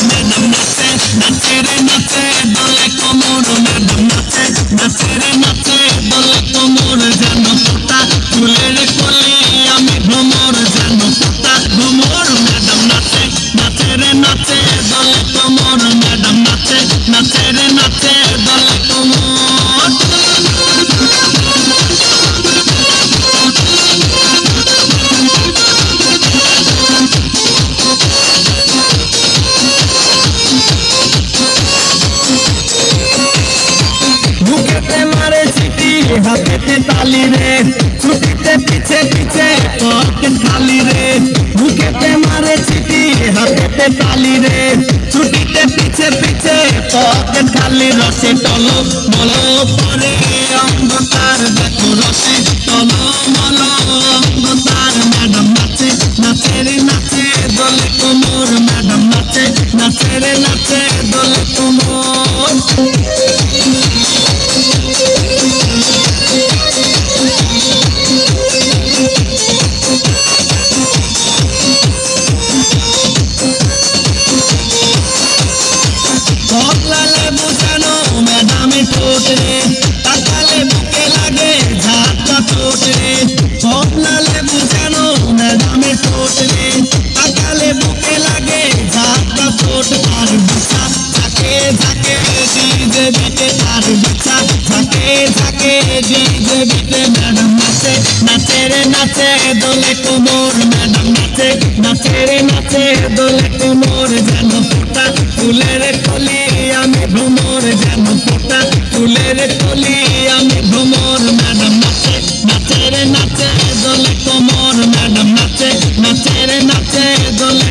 madam নাচে নাচে রে নাচে দোলে কোমর ম্যাডাম নাচে নাচে রে নাচে দোলে কোমর যেন পোতা ফুলের কলি আমি ভ্রমর যেন পোতা ভ্রমর ম্যাডাম নাচে নাচে রে নাচে দোলে কোমর ম্যাডাম নাচে নাচে রে নাচে দোলে কোমর বুকেতে মারে চিঠি হাতেতে তালি রে ছুটিতে পিছে পিছে পকেট খালি রে বুকেতে মারে চিঠি হাতেতে তালি রে ছুটিতে পিছে পিছে পকেট খালি রসে টলো মলো পরে অন্ধকার দেখো রসে টলো মলো অন্ধকার ম্যাডাম নাচে নাচে রে নাচে দোলে কোমর ম্যাডাম নাচে নাচে রে নাচে দোলে কোমর বদলালে বোঝানো ম্যাডামে ঠোঁট রে তাকালে বুকে লাগে ঝাঁকা ঠোঁট রে বদলালে বোঝানো ম্যাডামে ঠোঁট রে তাকালে বুকে লাগে ঝাঁকা ঠোঁট আর বিছা ঝাঁকে ঝাঁকে ডিজে বিটে আর বিছা ঝাঁকে ঝাঁকে ডিজে বিটে ম্যাডাম নাচে নাচে রে নাচে দোলে কোমর ম্যাডাম নাচে নাচে রে নাচে দোলে কোমর যেন পোতা ফুলের কলি আমি ভ্রমর যেন পোতা ফুলের কলি আমি ভ্রমর ম্যাডাম নাচে নাচে রে নাচে দোলে কোমর ম্যাডাম নাচে নাচে রে নাচে দোলে